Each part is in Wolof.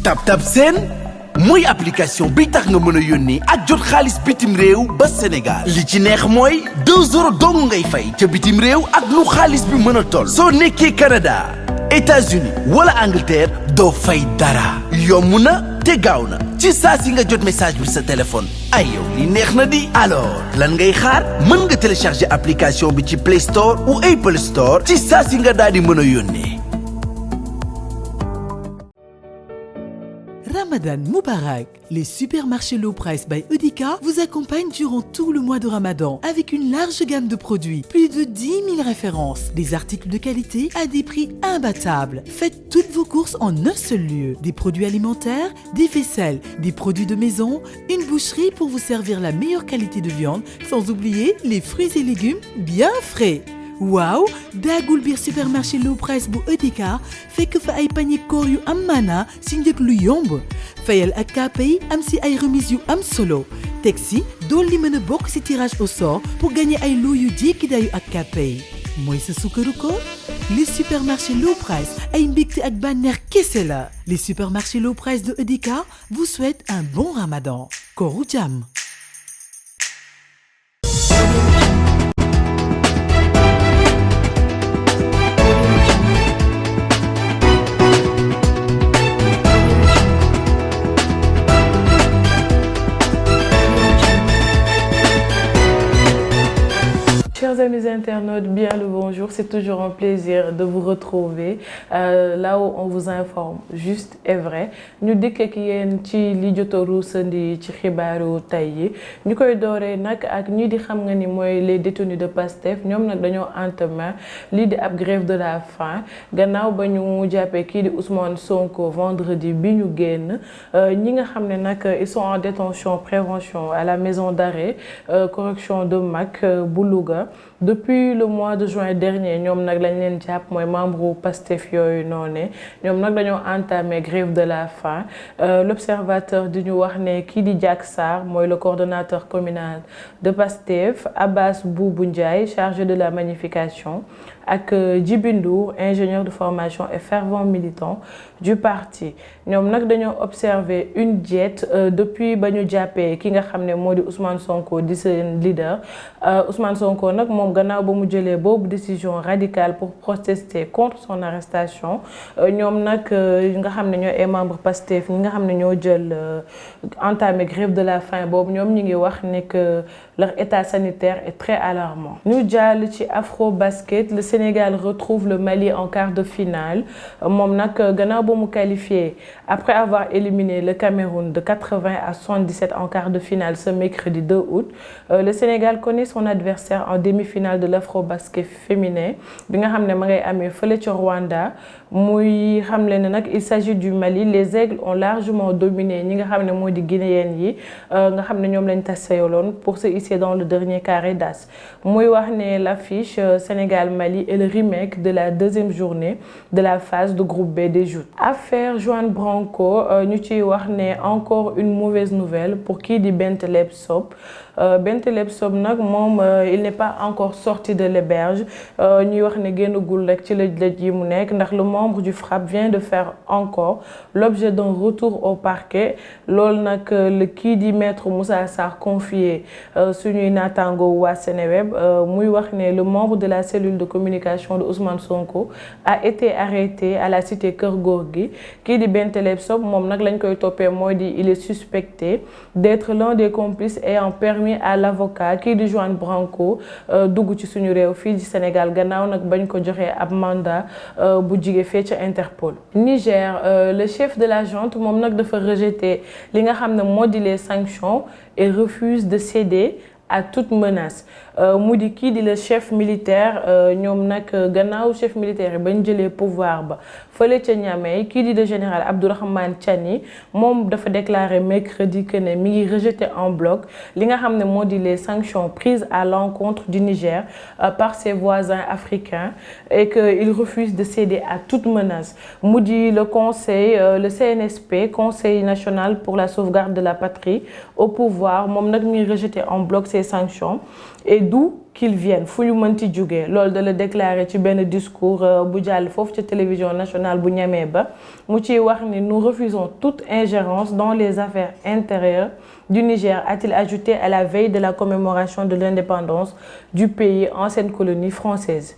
TapTap Send mooy application bi tax nga mën a yónnee ak jot xaalis bitim réew ba Sénégal li ci neex mooy 2 € dong ngay fay ca bitim réew ak lu xaalis bi mën a toll. soo nekkee Canada États-Unis wala Angleterre doo fay dara yomb na te gaaw na ci saa si nga jot message bi sa téléphone ay yow li neex na di. alors lan ngay xaar mën nga télécharger application bi ci Play Store ou Apple Store ci saa si nga daal di mën a yónnee. Ramadan Moubarak. Les supermarchés Low Price by Edeka vous accompagnent durant tout le mois de Ramadan avec une large gamme de produits, plus de 10 000 références, des articles de qualité à des prix imbattables. Faites toutes vos courses en un seul lieu. Des produits alimentaires, des vaisselles, des produits de maison, une boucherie pour vous servir la meilleure qualité de viande, sans oublier les fruits et légumes bien frais. waaw daagul biir supermarché Low Price bu Edeka fekk fa ay panier koor yu am maana si njëg lu yomb fayal ak kàppay am si ay remise yu am solo teg si dool li mën a bokk si tirage au sort pour gagner ay lot yu jékki dayu ak kàppay mooy sa sukkaru koor. Les supermarchés Low Price ay mbégte ak bànneex kese la. Les supermarchés Low Price de Edeka vous souhaitent un bon Ramadan. Kooru jàmm. Chers amis internautes, bien le bonjour. C'est toujours un plaisir de vous retrouver là où on vous informe juste et vrai. ñu dikk ak yéen ci li jot a ruusandi ci xibaaru tey yi ñu koy dooree nag ak ñii di xam nga ni mooy les détenus de Pastef ñoom nag dañoo entamé lii di ab grève de la faim gannaaw ba ñu jàppee kii di Ousmane Sonko vendredi bi ñu génn ñi nga xam ne nag ils sont en détention prévention à la maison d'arrêt correction de Mack bu Louga. Depuis le mois de juin dernier ñoom nag lañ leen jàpp mooy membre Pastef yooyu noonu ñoom nag dañoo entamé grève de la faim l'observateur di ñu wax ne kii di Diack Sarr mooy le coordonnateur communal de Pastef Abbas Boubou Ndiaye chargé de la magnification ak Djibi Ndour ingénieur de formation et fervent militant du parti ñoom nag dañoo observé une diète depuis ba ñu jàppee ki nga xam ne moo di Ousmane Sonko di seen leader Ousmane Sonko nag moom gannaaw ba mu jëlee boobu décision radicale pour protester contre son arrestation ñoom nag nga xam ne ñoo ay membre Pastef ñi nga xam ne ñoo jël entamé grève de la faim boobu ñoom ñi ngi wax ne que leur état sanitaire est très alarmant. ñu jàll ci Afro Basket le Sénégal retrouve le Mali en quart de finale moom nag gannaaw ba mu qualifié après avoir éliminé le Cameroun de 80 à 77 en quart de finale ce mercredi 2 août le Sénégal connaît son adversaire en demi-finale de l'Afro Basket féminin bi nga xam ne ma ngay amee fële ci Rwanda muy xam le ne nag il s'agit du Mali les Aigles ont largement dominé ñi nga xam ne moo di guinéen yi nga xam ne ñoom lañ taseyoloon pour se hisser dans le dernier carré d'as muy wax ne l'affiche Sénégal-Mali est le remake de la deuxième journée de la phase de groupe B des joutes. Affaire Juan Branco ñu ciy wax ne encore une mauvaise nouvelle pour kii di Benteleb Sob Benteleb Sob nag moom il n'est pas encore sorti de l'auberge ñuy wax ne génnagul rek ci lëj-lëj yi mu nekk ndax le membre du FRAPP vient de faire encore l'objet d'un retour au parquet loolu nag le kii di maître Moussa Sarr confié suñuy naataango waa Seneweb muy wax ne le membre de la cellule de communication de Ousmane Sonko a été arrêté à la cité Keur Gorgui kii di Benteleb Sob moom nag lañ koy toppee mooy di il est suspecté d'être l'un des complices ayant permis à l'avocat kii di Juan Branco dugg ci suñu réew fii ci Sénégal gannaaw nag bañ ko joxee ab mandat bu jige fee ca Interpol. Niger le chef de la junte moom nag dafa rejeter li nga xam ne moo di les sanctions et refuse de céder à toute menace mu di kii di le chef militaire ñoom nag gannaaw chef militaire yi bañ jëlee pouvoir ba fële ca Niamey kii di le général Abdourahmane Tiani moom dafa déclaré mercredi que ne mi ngi rejeté en bloc li nga xam ne moo di les sanctions prises à l'encontre du Niger par ses voisins africains et que il refuse de céder à toute menace mu di le conseil le CNSP Conseil national pour la sauvegarde de la patrie au pouvoir moom nag mi ngi rejeté en bloc ces sanctions et d'où qu'ils viennent fu ñu mënti jóge loolu da la déclaré ci benn discours bu jàll foofu ci télévision nationale bu Niamey ba mu ciy wax ni nous refusons toute ingérence dans les affaires intérieures du Niger, a-t-il ajouté à la veille de la commémoration de l'indépendance du pays, ancienne colonie française.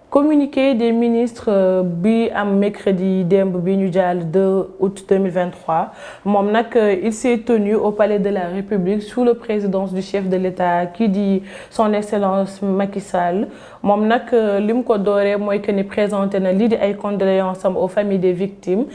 Communiqué des ministres bi am mercredi démb bi ñu jàll 2 août 2023 moom nag il s'est tenu au palais de la République sous la présidence du chef de l'État qui dit son excellence Macky Sall moom nag li mu ko dooree mooy que ni présenté na lii di ay condoléances am aux familles des victimes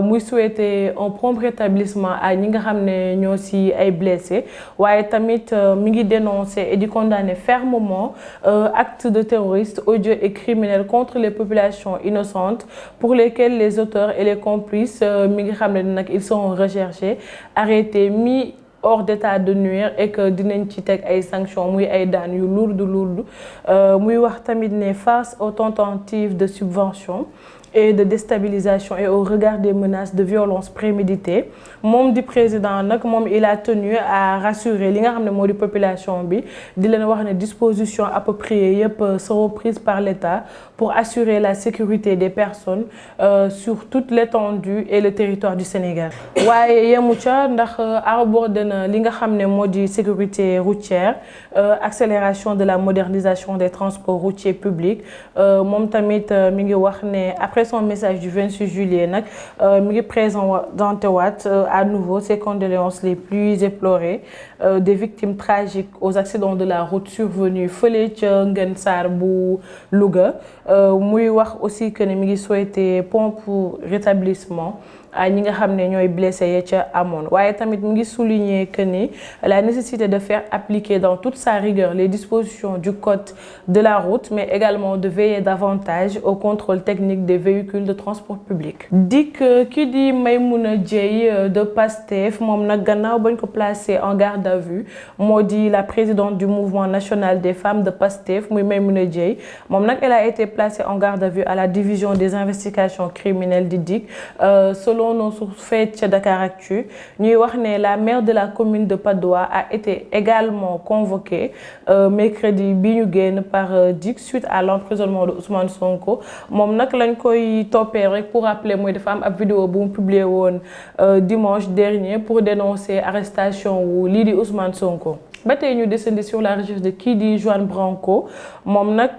muy souhaiter un prompt rétablissement à ñi nga xam ne ñoo ci ay blessés waaye tamit mi ngi dénoncer et di condamner fermement actes de terroristes odieux et criminels contre les populations innocentes pour lesquelles les auteurs et les complices mi ngi xam ne nag ils sont recherchés, arrêtés, mis hors d'état de nuire et que dinañ ci teg ay sanctions muy ay daan yu lourd muy wax tamit ne face aux tentatives de subvention et de déstabilisation et au regard des menaces de violence préméditées moom di président nag moom il a tenu à rassurer li nga xam ne moo di population bi di leen wax ne dispositions appropriées yëpp seront prises par l'État pour assurer la sécurité des personnes sur toute l'étendue et le territoire du Sénégal. waaye yemu ca ndax abordé na li nga xam ne moo di sécurité routière accélération de la modernisation des transports routiers publics moom tamit mi ngi wax ne après son message du 26 juillet nag mi ngi présenté waat à nouveau ses condoléances les plus éplorées des victimes tragiques aux accidents de la route survenus fële ca Ngën Saar bu Louga muy wax aussi que ne mi ngi souhaiter prompt rétablissement à ñi nga xam ne ñooy blessé ya ca amoon waaye tamit mu ngi souligner que ni la nécessité de faire appliquer dans toute sa rigueur les dispositions du code de la route mais également de veiller davantage au contrôle technique des véhicules de transport public. Dik ki di Maymouna Dieye de Pastef moom nag gannaaw bañ ko placé en garde à vue moo di la présidente du mouvement national des femmes de Pastef muy Maymouna Dieye moom nag elle a été placée en garde à vue à la division des investigations criminelles di DIC selon nos sources faites ca Dakaractu ñuy wax ne la maire de la commune de Patte d'Oie a été également convoquée mercredi bi ñu génn par DIC suite à l'emprisonnement de Ousmane Sonko moom nag lañ koy toppee rek pour rappeler mooy dafa am ab vidéo bu mu publié woon dimanche dernier pour dénoncer arrestation wu lii di Ousmane Sonko. ba tey ñu descendi sur la recherche de kii di Juan Branco moom nag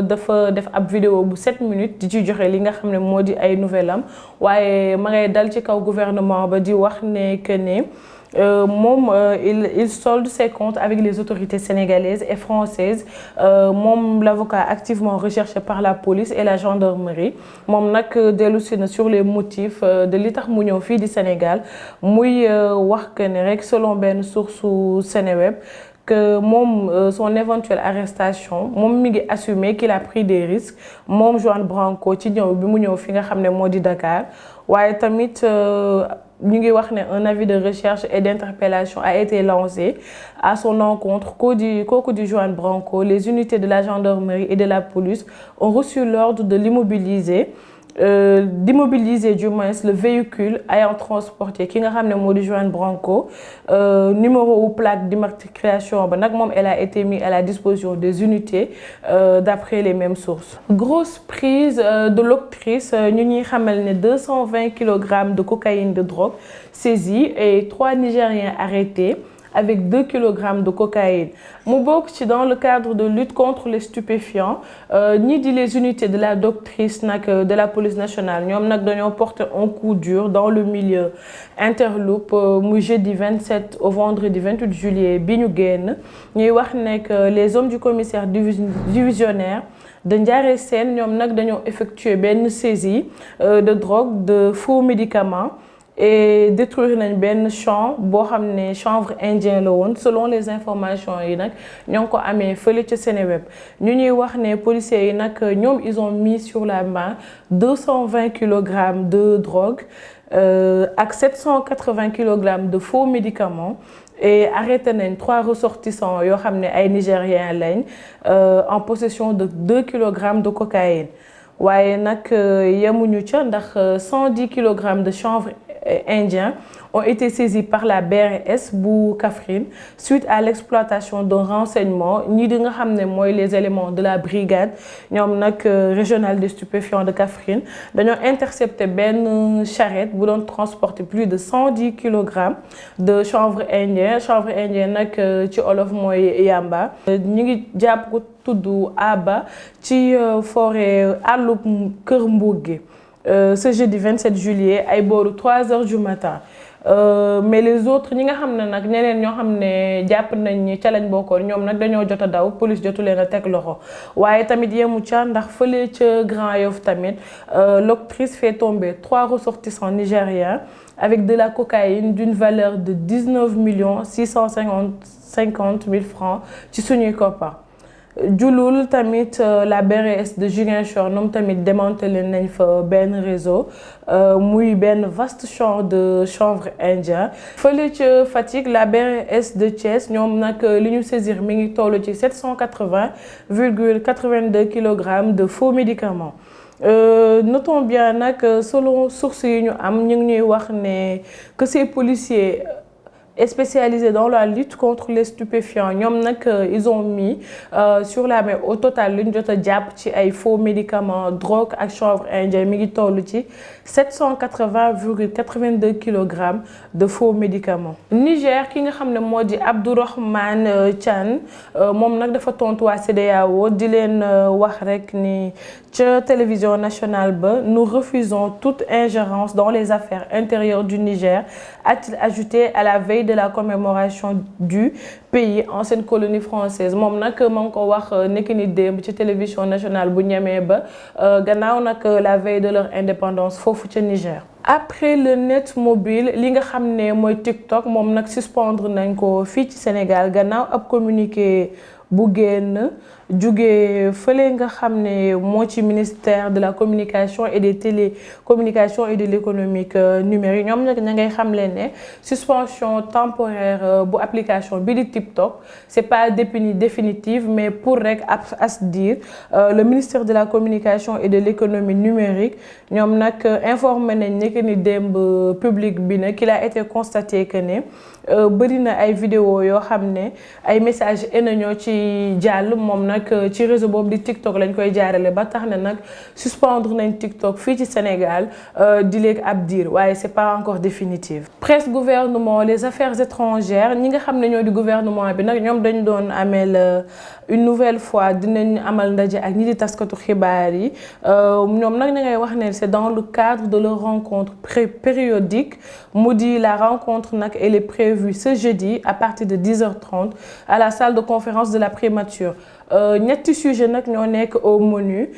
dafa def ab vidéo bu 7 minutes di ci joxe li nga xam ne moo di ay nouvelle am waaye ma ngay dal ci kaw gouvernement ba di wax ne que ne moom il solde ses comptes avec les autorités sénégalaises et françaises moom l'avocat activement recherché par la police et la gendarmerie moom nag dellusi na sur les motifs de li tax mu ñëw fii di Sénégal muy wax que ne rek selon benn source su Seneweb que moom son éventuelle arrestation moom mi ngi assumer qu'il a pris des risques moom Juan Branco ci ñëw bi mu ñëw fi nga xam ne moo di Dakar waaye tamit ñu ngi wax ne un avis de recherche et d'interpellation a été lancé à son encontre kooku di Juan Branco. Les unités de la gendarmerie et de la police ont reçu l'ordre de d'immobiliser du moins le véhicule ayant transporté ki nga xam ne moo di Juan Branco numéro ou plaque d'immatriculation ba nag moom elle a été mise à la disposition des unités d'après les mêmes sources. Grosse prise de l'octrice ñu ñuy xamal ne 220 kg de cocaïne de drogue saisie et 3 Nigériens arrêtés avec 2 kg de cocaïne mu bokk ci dans le cadre de lutte contre les stupéfiants ñii di les unités de la doctrice nag de la police nationale ñoom nag dañoo porter un coup dur dans le milieu interlope muy jeudi 27 au vendredi 28 juillet bi ñu génn ñuy wax nekk les hommes du commissaire divisionnaire de Ndiaré Sène ñoom nag dañoo effectuer benn saisie de drogue de faux médicaments et détruire nañ benn champ boo xam ne chanvre indien la woon selon les informations yi nag ñoo ngi ko amee fële ca Seneweb ñu ñuy wax ne policiers yi nag ñoom ils ont mis sur la main 220 kg de drogue ak 780 kg de faux médicaments et arrêté nañ 3 ressortissants yoo xam ne ay Nigériens lañ en possession de 2 kg de cocaïne waaye nag yemuñu ca ndax 110 kg de chanvre indien ont été saisis par la BRS bu Kaffrine suite à l'exploitation d'un renseignement ñi di nga xam ne mooy les éléments de la brigade ñoom nag régionale des stupéfiants de Kaffrine dañoo intercepté benn charrette bu doon transporter plus de 110 kilogrammes de chanvre indien nag ci olof mooy yamba ñu ngi jàpp ko tudd Aba ci forêt àllub Kër Mbour gi ce jeudi 27 juillet ay booru 3 heures du matin mais les autres ñi nga xam ne nag ñeneen ñoo xam ne jàpp nañ ni ca lañ bokkoon ñoom nag dañoo jot a daw police jotu leen a teg loxo waaye tamit yemu ca ndax fële ca Grand Yoff tamit l'octrice fait tomber 3 ressortissants nigériens avec de la cocaïne d'une valeur de 19 650 000 francs ci suñuy koppar. Julul tamit la BRS de Ziguinchor ñoom tamit démantelé nañ fa benn réseau muy benn vaste champ de chanvre indien fële ca Fatick la BRS de Thiès ñoom nag li ñu saisir mi ngi toll ci 780,82 kilogrammes de faux médicaments. Notons bien nag selon sources yi ñu am ñu ngi ñuy wax ne que ces policiers spécialisés dans la lutte contre les stupéfiants ñoom nag ils ont mis sur la main au total lu ñu jot a jàpp ci ay faux médicaments drogue ak chanvre indien mi ngi toll ci 780,82 kilogrammes de faux médicaments. Niger ki nga xam ne moo di Abdourahmane Tiane moom nag dafa tontu waa CEDEAO di leen wax rek ni ca télévision nationale ba nous refusons toute ingérence dans les affaires intérieures du Niger, a-t-il ajouté à la veille de la commémoration du pays ancienne colonie française moom nag ma ngi ko wax nekk ni démb ci télévision nationale bu ñemee ba gannaaw nag la veille de leur indépendance foofu ca Niger. Après le net mobile li nga xam ne mooy TikTok moom nag suspendre nañ ko fii ci Sénégal gannaaw ab communiqué bu génn jóge fële nga xam ne moo ci ministère de la communication et des télécommunications et de l'économique numérique ñoom nag ña ngay xam leen ne suspension temporaire bu application bi di TikTok c'est pas définitive mais pour rek as dire le ministère de la communication et de l'économie numérique ñoom nag informé nañ ne que ni démb public bi ne qu'il a été constaté que ne bëri na ay vidéo yoo xam ne ay messages haineux ci jàll moom nag ci réseau boobu di TikTok lañ koy jaarale ba tax na nag suspendre nañ TikTok fii ci Sénégal di léegi ab diir waaye c'est pas encore définitive. Presse gouvernement les affaires étrangères ñi nga xam ne ñoo di gouvernement bi nag ñoom dañ doon ameel une nouvelle fois dinañ amal ndaje ak ñi di taskatu xibaar yi ñoom nag ña ngay wax ne c'est dans le cadre de leur rencontre périodique mu di la rencontre nag elle est prévue ce jeudi à partir de 10h30 à la salle de conférence de la primature. ñetti sujet nag ñoo nekk au menu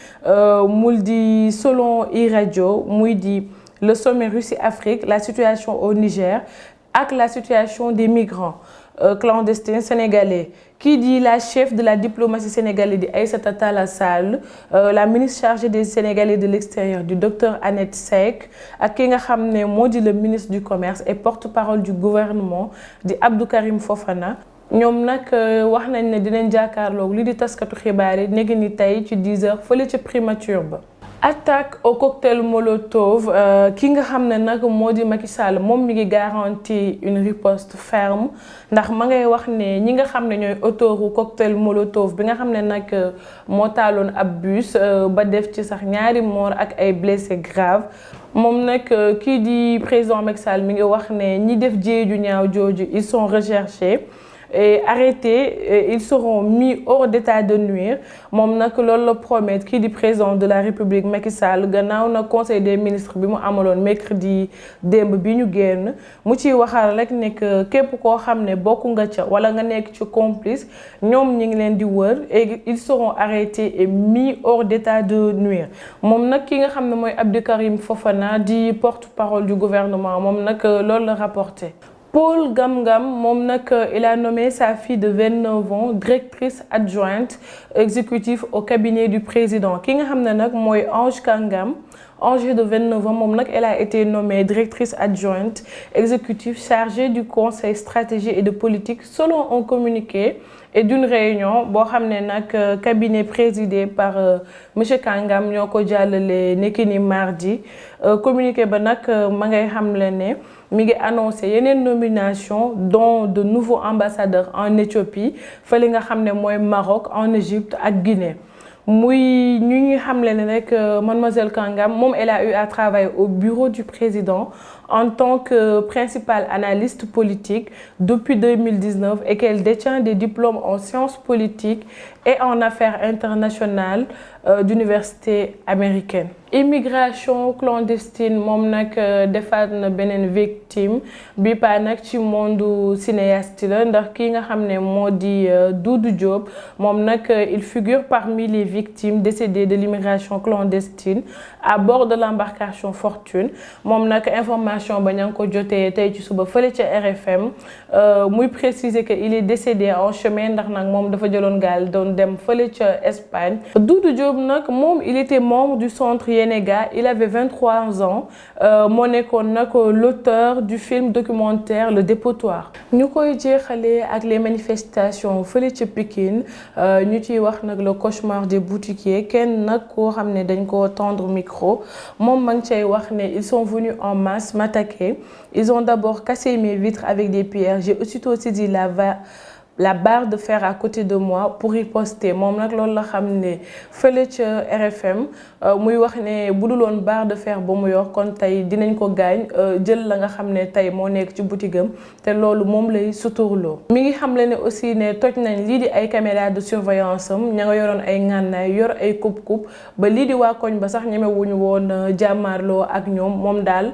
mu di selon iRadio muy di le sommet Russie-Afrique la situation au Niger ak la situation des migrants clandestins sénégalais qui dit la chef de la diplomatie sénégalaise di Aïssata Talla Sall la ministre chargée des Sénégalais de l'extérieur du docteur Annette Seck ak ki nga xam ne moo di le ministre du commerce et porte-parole du gouvernement di Abdou Karim Fofana. ñoom nag wax nañ ne dinañ jàkkaarloog li di taskatu xibaar yi nekk ni tey ci 10h fële ca primature ba. Attaque au cocktail Molotov ki nga xam ne nag moo di Macky Sall moom mi ngi garanti une riposte ferme ndax ma ngay wax ne ñi nga xam ne ñooy autoru cocktail Molotov bi nga xam ne nag moo taaloon ab bus ba def ci sax ñaari mort ak ay blessés graves. moom nag kii di président Macky Sall mi ngi wax ne ñi def jéey ju ñaaw jooju ils sont recherchés. Et arrêtés, ils seront mis hors d'état de nuire moom nag loolu la promettre kii di président de la République Macky Sall gannaaw na conseil des ministres bi mu amaloon mercredi démb bi ñu génn mu ciy waxal rek ne que képp koo xam ne bokk nga ca wala nga nekk ci complice ñoom ñi ngi leen di wër et ils seront arrêtés et mis hors d'état de nuire moom nag ki nga xam ne mooy Abdou Karim Fofana di porte-parole du gouvernement moom nag loolu la rapporté. Paul Gamgam moom nag il a nommé sa fille de 29 ans directrice adjointe exécutive au cabinet du président ki nga xam ne nag mooy Ange Kangam. Âgée de 29 ans moom nag elle a été nommée directrice adjointe exécutive chargée du conseil stratégie et de politique selon un communiqué et d'une réunion boo xam ne nag cabinet présidé par monsieur Kangam ñoo ko jàllale nekki ni mardi communiqué ba nag ma ngay xamle ne mi ngi annoncé yeneen nomination dont de nouveaux ambassadeurs en Éthiopie fële nga xam ne mooy Maroc en Égypte ak Guinée. muy ñu ñuy xamle ne rek mademoiselle Kangam moom elle a eu à travailler au bureau du président en tant que principale analyste politique depuis 2019 et qu'elle détient des diplômes en sciences politiques et en affaires internationales d'université américaine. Immigration clandestine moom nag defaat na beneen victime bi pa nag ci monde cinéaste la ndax ki nga xam ne moo di Doudou Diop moom nag il figure parmi les victimes décédées de l'immigration clandestine à bord de l'embarcation Fortune moom nag information ba ña ngi ko jotee tey ci suba fële ca RFM muy préciser que il est décédé en chemin ndax nag moom dafa jëloon gaal doon dem fële ca Espagne. Doudou Diop nag moom il était membre du centre Yenega il avait 23 ans moo nekkoon nag l'auteur du film documentaire Le Dépotoir. ñu koy jeexalee ak les manifestations fële ca Pikine ñu ciy wax nag le cauchemar des boutiquiers kenn nag koo xam ne dañ ko tendre micro moom ma ngi cay wax ne ils sont venus en masse m'attaquer ils ont d'abord cassé mes vitres avec des pierres j'ai aussitôt saisi la barre de fer à côté de moi pour riposter moom nag loolu la xam ne fële ca RFM muy wax ne bu dul woon barre de fer ba mu yor kon tey dinañ ko gaañ jël la nga xam ne tey moo nekk ci boutique am te loolu moom lay suturloo. mi ngi xam le ne aussi ne toj nañ lii di ay caméra de surveillance am ña nga yoroon ay ngànnaay yor ay coupe-coupe ba lii di waa koñ ba sax ñemewuñu woon jàmmaarloo ak ñoom moom daal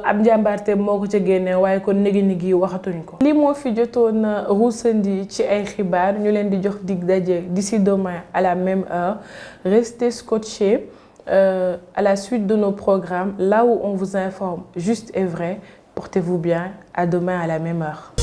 ab njàmbaarte moo ko ca génne waaye kon négi-négi waxatuñ ko. lii moo fi jotoon ruusandi ci ay xibaar ñu leen di jox dig daje d'ici demain à la même heure restez scotchés à la suite de nos programmes là où on vous informe juste et vrai portez-vous bien à demain à la même heure.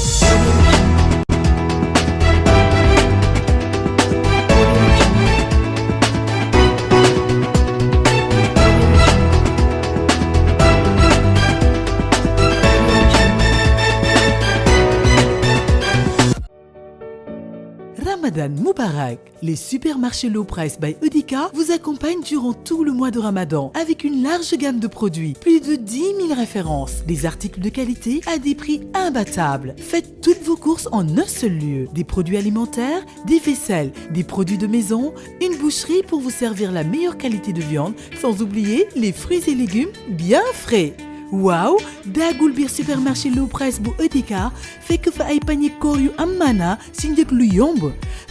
Ramadan Moubarak. Les supermarchés Low Price by Edika vous accompagnent durant tout le mois de Ramadan avec une large gamme de produits, plus de 10 000 références, des articles de qualité à des prix imbattables. Faites toutes vos courses en un seul lieu. Des produits alimentaires, des vaisselles, des produits de maison, une boucherie pour vous servir la meilleure qualité de viande, sans oublier les fruits et légumes bien frais. waaw daagul biir supermarché Low Price bu Edika fekk fa ay panier koor yu am maana si njëg lu yomb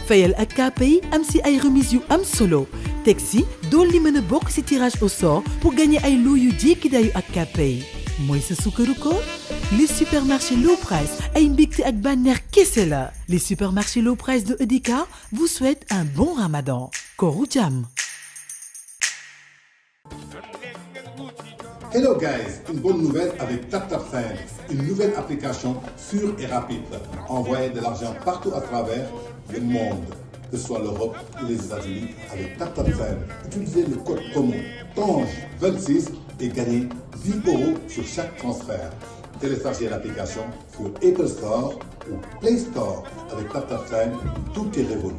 fayal ak kàppay am si ay remise yu am solo teg si dool li mën a bokk si tirage au sort pour gagner ay lot yu jékki dayu ak kàppay mooy sa sukkaru koor les supermarchés Low Price ay mbégte ak bànneex kese la les supermarchés Low Price de Edika vous souhaitent un bon Ramadan kooru jàmm. Hello guys, une bonne nouvelle avec TapTapSend, une nouvelle application sûre et rapide. Envoyez de l'argent partout à travers le monde, que ce soit l'Europe ou les États-Unis, avec TapTapSend. Utilisez le code promo TANGE26 et gagnez 10 € sur chaque transfert. Téléchargez l'application sur Apple Store ou Play Store. Avec TapTapSend, tout est révolu.